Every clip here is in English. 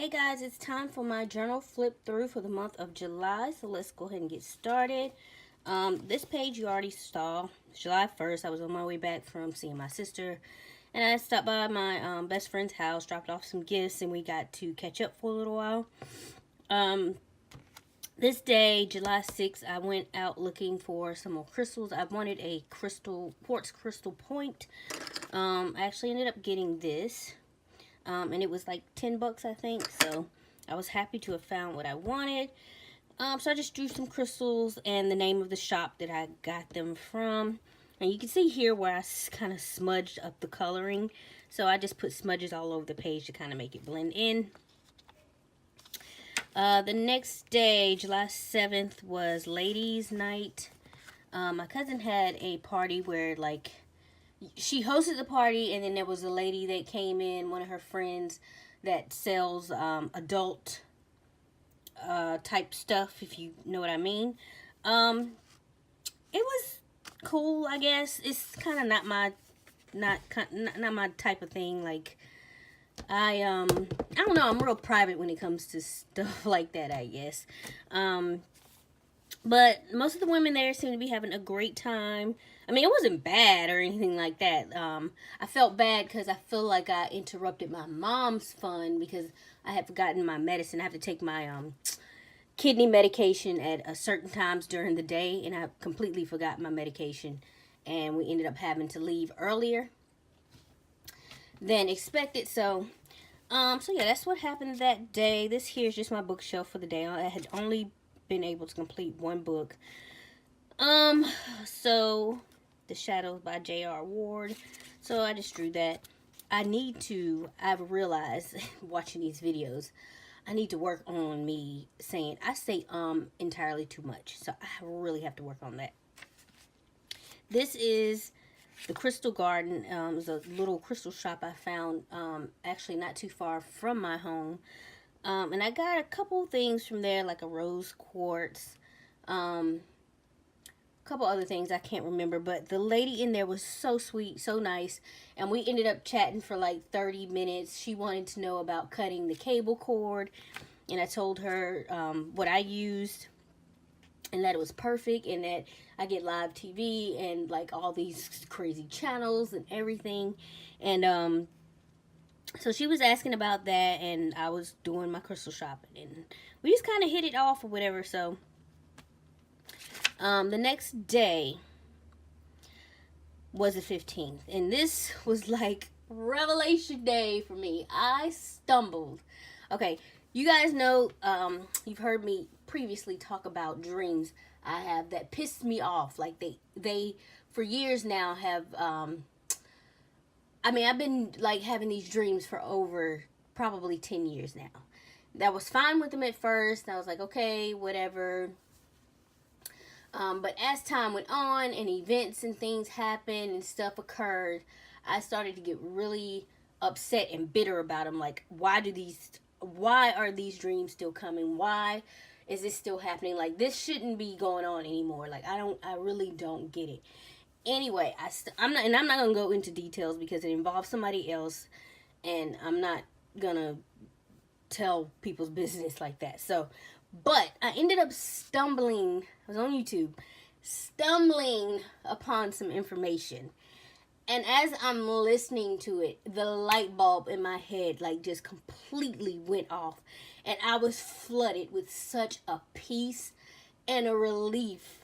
Hey guys, it's time for my journal flip through for the month of July. So let's go ahead and get started. This page you already saw. July 1st, I was on my way back from seeing my sister. And I stopped by my best friend's house, dropped off some gifts, and we got to catch up for a little while. This day, July 6th, I went out looking for some more crystals. I wanted a quartz crystal point. I actually ended up getting this. And it was like 10 bucks, I think. So I was happy to have found what I wanted. So I just drew some crystals and the name of the shop that I got them from. And you can see here where I kind of smudged up the coloring. So I just put smudges all over the page to kind of make it blend in. The next day, July 7th, was ladies' night. My cousin had a party where, like, she hosted the party, and then there was a lady that came in, one of her friends, that sells adult type stuff, if you know what I mean. It was cool, I guess. It's kind of not my type of thing. Like, I don't know. I'm real private when it comes to stuff like that, I guess. But most of the women there seem to be having a great time. I mean, it wasn't bad or anything like that. I felt bad because I feel like I interrupted my mom's fun because I had forgotten my medicine. I have to take my kidney medication at a certain times during the day, and I completely forgot my medication, and we ended up having to leave earlier than expected. So yeah, that's what happened that day. This here is just my bookshelf for the day. I had only been able to complete one book. So The Shadows by J.R. Ward. So I just drew that. I've realized watching these videos, I need to work on me saying, I say entirely too much. So I really have to work on that. This is the Crystal Garden. It was a little crystal shop I found actually not too far from my home. And I got a couple things from there, like a rose quartz, a couple other things I can't remember, but the lady in there was so sweet, so nice, and we ended up chatting for like 30 minutes. She wanted to know about cutting the cable cord, and I told her what I used, and that it was perfect, and that I get live TV and like all these crazy channels and everything, and so she was asking about that, and I was doing my crystal shopping, and we just kind of hit it off or whatever. So the next day was the 15th, and this was like revelation day for me. I stumbled. Okay, you guys know, you've heard me previously talk about dreams I have that pissed me off. Like they for years now have I mean, I've been like having these dreams for over probably 10 years now. That was fine with them at first. I was like, okay, whatever. But as time went on and events and things happened and stuff occurred, I started to get really upset and bitter about them. Like, why are these dreams still coming? Why is this still happening? Like, this shouldn't be going on anymore. Like, I really don't get it. Anyway, I'm not gonna go into details because it involves somebody else, and I'm not gonna tell people's business like that. So, but I ended up stumbling. I was on YouTube, stumbling upon some information, and as I'm listening to it, the light bulb in my head like just completely went off, and I was flooded with such a peace and a relief.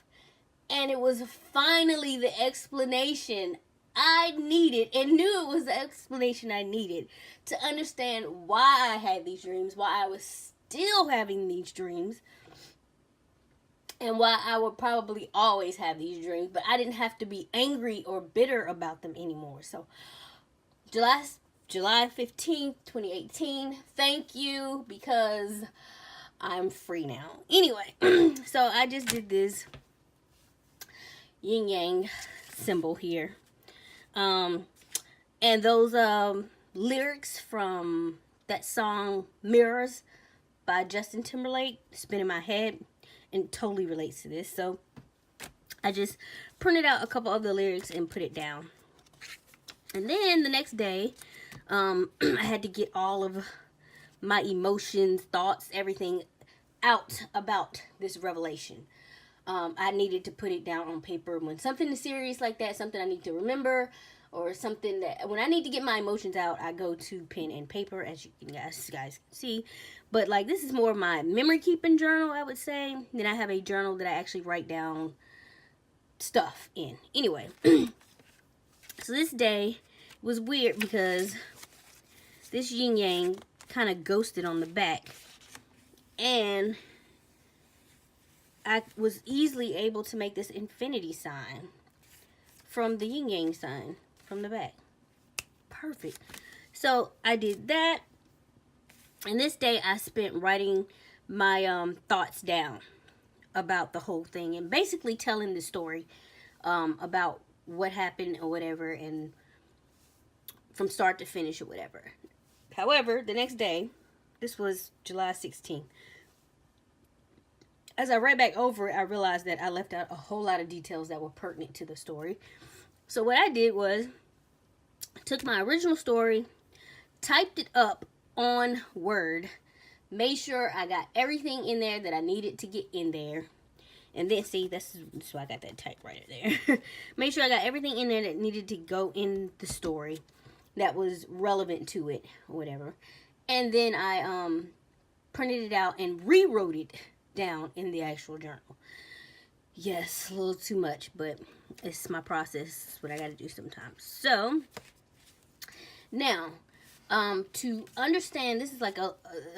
And it was finally the explanation I needed, and knew it was the explanation I needed to understand why I had these dreams, why I was still having these dreams, and why I would probably always have these dreams, but I didn't have to be angry or bitter about them anymore. So July 15th, 2018, thank you, because I'm free now. Anyway, so I just did this yin yang symbol here, and those lyrics from that song Mirrors by Justin Timberlake spin in my head and totally relates to this. So I just printed out a couple of the lyrics and put it down. And then the next day, I had to get all of my emotions, thoughts, everything out about this revelation. I needed to put it down on paper. When something is serious like that, something I need to remember, or something that when I need to get my emotions out, I go to pen and paper, as you guys can see. But like, this is more of my memory keeping journal, I would say. Then I have a journal that I actually write down stuff in. Anyway, so this day was weird because this yin yang kind of ghosted on the back, and I was easily able to make this infinity sign from the yin yang sign from the back. Perfect. So I did that, and this day I spent writing my thoughts down about the whole thing, and basically telling the story about what happened or whatever, and from start to finish or whatever. However, the next day, this was July 16th, as I read back over it, I realized that I left out a whole lot of details that were pertinent to the story. So what I did was, I took my original story, typed it up on Word, made sure I got everything in there that I needed to get in there. And then, see, that's why I got that typewriter there. Made sure I got everything in there that needed to go in the story that was relevant to it, or whatever. And then I printed it out and rewrote it down in the actual journal. Yes, a little too much, but it's my process. It's what I got to do sometimes. So now, to understand, this is like a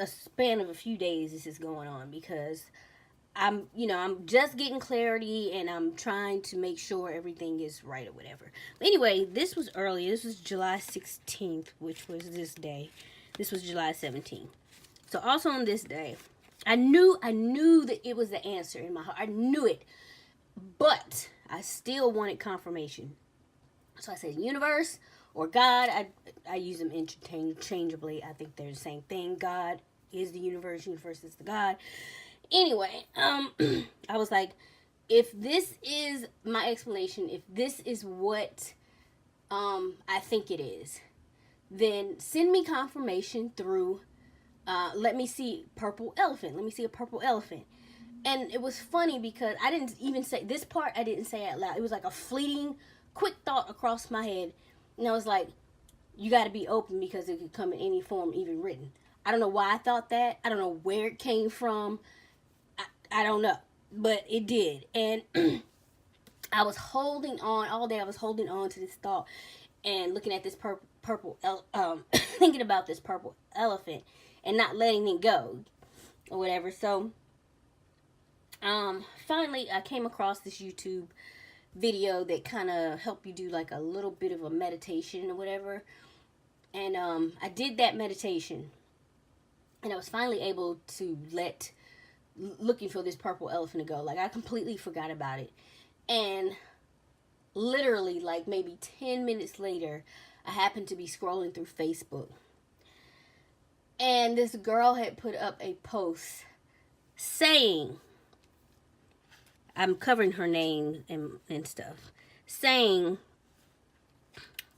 span of a few days this is going on, because I'm just getting clarity, and I'm trying to make sure everything is right or whatever. But anyway, this was early. This was July 16th, which was this day. This was July 17th. So also on this day, I knew that it was the answer in my heart. I knew it. But I still wanted confirmation. So I said universe or God. I use them interchangeably. I think they're the same thing. God is the universe. Universe is the God. Anyway, I was like, if this is my explanation, if this is what I think it is, then send me confirmation through let me see purple elephant. Let me see a purple elephant. And it was funny because I didn't even say this part. I didn't say it out loud. It was like a fleeting, quick thought across my head. And I was like, you got to be open, because it could come in any form, even written. I don't know why I thought that. I don't know where it came from. I don't know. But it did. And I was holding on all day. I was holding on to this thought and looking at this purple thinking about this purple elephant and not letting it go or whatever. So finally I came across this YouTube video that kind of helped you do like a little bit of a meditation or whatever. And I did that meditation, and I was finally able to looking for this purple elephant to go. Like, I completely forgot about it. And literally, like, maybe 10 minutes later, I happened to be scrolling through Facebook. And this girl had put up a post saying, I'm covering her name and stuff, saying,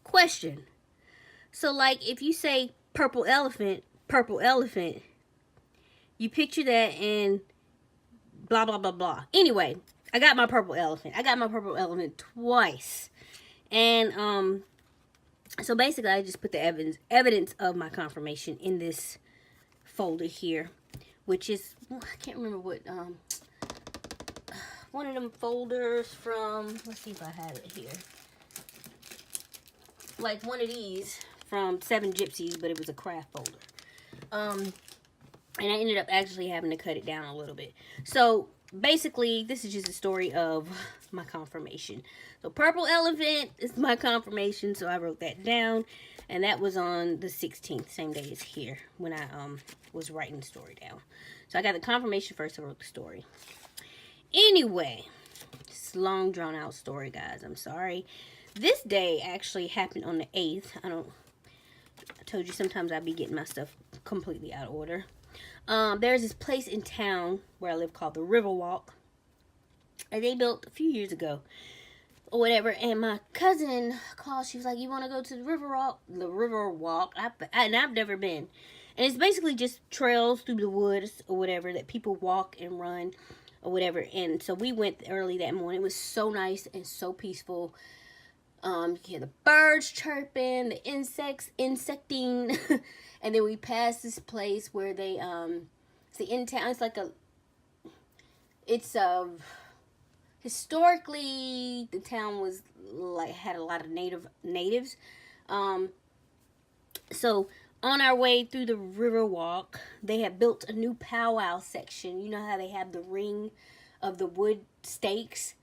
question. So, like, if you say purple elephant, you picture that and blah, blah, blah, blah. Anyway, I got my purple elephant. I got my purple elephant twice. And, so basically I just put the evidence of my confirmation in this folder here, which is, I can't remember what, one of them folders from, let's see if I have it here. Like one of these from Seven Gypsies, but it was a craft folder. And I ended up actually having to cut it down a little bit. So basically, this is just a story of my confirmation. So purple elephant is my confirmation, so I wrote that down. And that was on the 16th, same day as here, when I was writing the story down. So I got the confirmation first, I wrote the story. Anyway, it's a long drawn out story, guys. I'm sorry. This day actually happened on the 8th. I told you sometimes I'd be getting my stuff completely out of order. There's this place in town where I live called the Riverwalk. And they built a few years ago or whatever. And my cousin called. She was like, you want to go to the Riverwalk? And I've never been. And it's basically just trails through the woods or whatever that people walk and run or whatever. And so we went early that morning. It was so nice and so peaceful. You hear the birds chirping, the insects insecting. And then we passed this place where they it's the in town. It's like historically the town was like had a lot of natives. So on our way through the river walk, they had built a new powwow section. You know how they have the ring of the wood stakes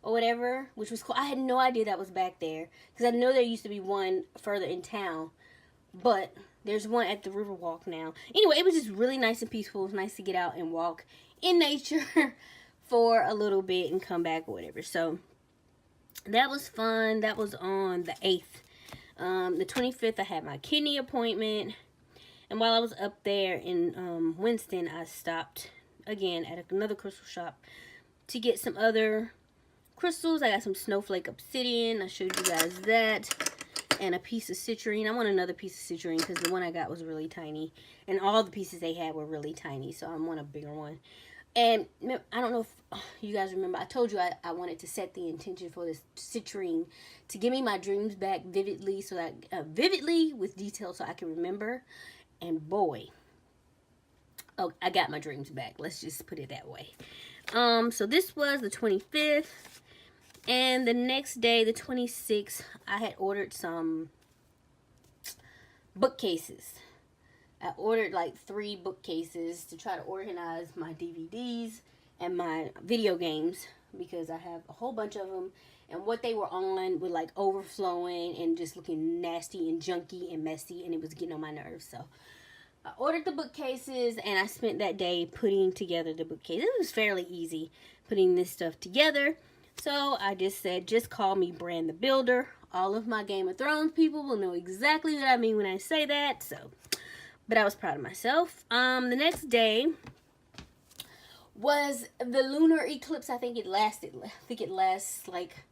or whatever, which was cool. I had no idea that was back there, because I know there used to be one further in town, but there's one at the river walk now. Anyway, it was just really nice and peaceful. It was nice to get out and walk in nature for a little bit and come back or whatever. So that was fun. That was on the 8th. The 25th, I had my kidney appointment. And while I was up there in Winston, I stopped again at another crystal shop to get some other crystals. I got some snowflake obsidian. I showed you guys that. And a piece of citrine. I want another piece of citrine because the one I got was really tiny. And all the pieces they had were really tiny. So I want a bigger one. And I don't know if you guys remember, I told you I wanted to set the intention for this citrine to give me my dreams back vividly, so that vividly with detail, so I can remember. And boy, oh, I got my dreams back. Let's just put it that way. So this was the 25th, and the next day, the 26th, I had ordered some bookcases. I ordered like 3 bookcases to try to organize my DVDs and my video games, because I have a whole bunch of them, and what they were on were like overflowing and just looking nasty and junky and messy, and it was getting on my nerves. So I ordered the bookcases, and I spent that day putting together the bookcases. It was fairly easy putting this stuff together. So I just said, just call me Brand the Builder. All of my Game of Thrones people will know exactly what I mean when I say that. So, but I was proud of myself. The next day was the lunar eclipse. I think it lasts like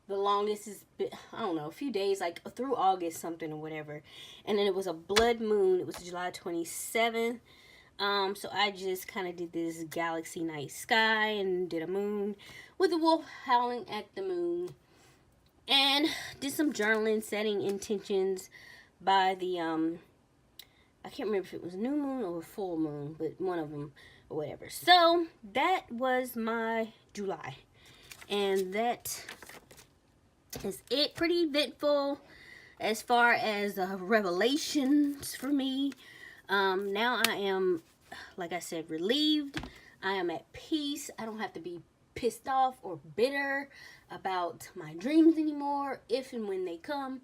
the longest is, I don't know, a few days, like through August something or whatever. And then it was a blood moon. It was July 27th. So I just kind of did this galaxy night sky and did a moon with a wolf howling at the moon. And did some journaling, setting intentions by the, I can't remember if it was new moon or full moon, but one of them or whatever. So that was my July. And that is it. Pretty eventful as far as revelations for me. Now I am, like I said, relieved. I am at peace. I don't have to be pissed off or bitter about my dreams anymore, if and when they come.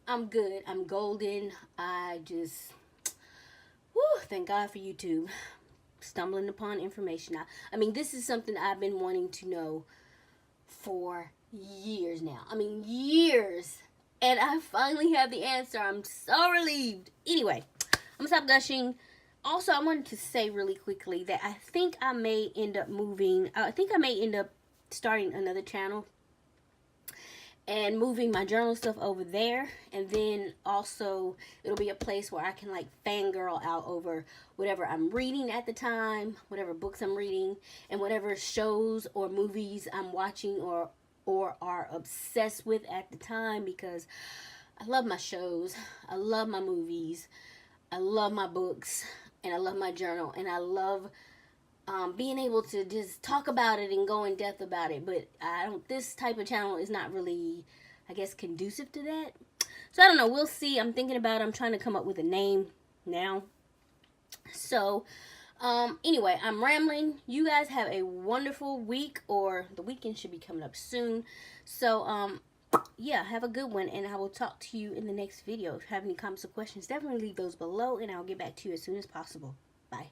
I'm good. I'm golden. I just, thank God for YouTube. Stumbling upon information. I mean, this is something I've been wanting to know for years now. I mean, years. And I finally have the answer. I'm so relieved. Anyway, I'm gonna stop gushing. Also, I wanted to say really quickly that I think I may end up moving. I think I may end up starting another channel and moving my journal stuff over there. And then also it'll be a place where I can like fangirl out over whatever I'm reading at the time, whatever books I'm reading, and whatever shows or movies I'm watching or are obsessed with at the time, because I love my shows, I love my movies, I love my books, and I love my journal, and I love being able to just talk about it and go in depth about it. But this type of channel is not really, I guess, conducive to that. So I don't know, we'll see. I'm thinking about it. I'm trying to come up with a name now. So anyway, I'm rambling. You guys have a wonderful week, or the weekend should be coming up soon. So yeah, have a good one, and I will talk to you in the next video. If you have any comments or questions, definitely leave those below, and I'll get back to you as soon as possible. Bye.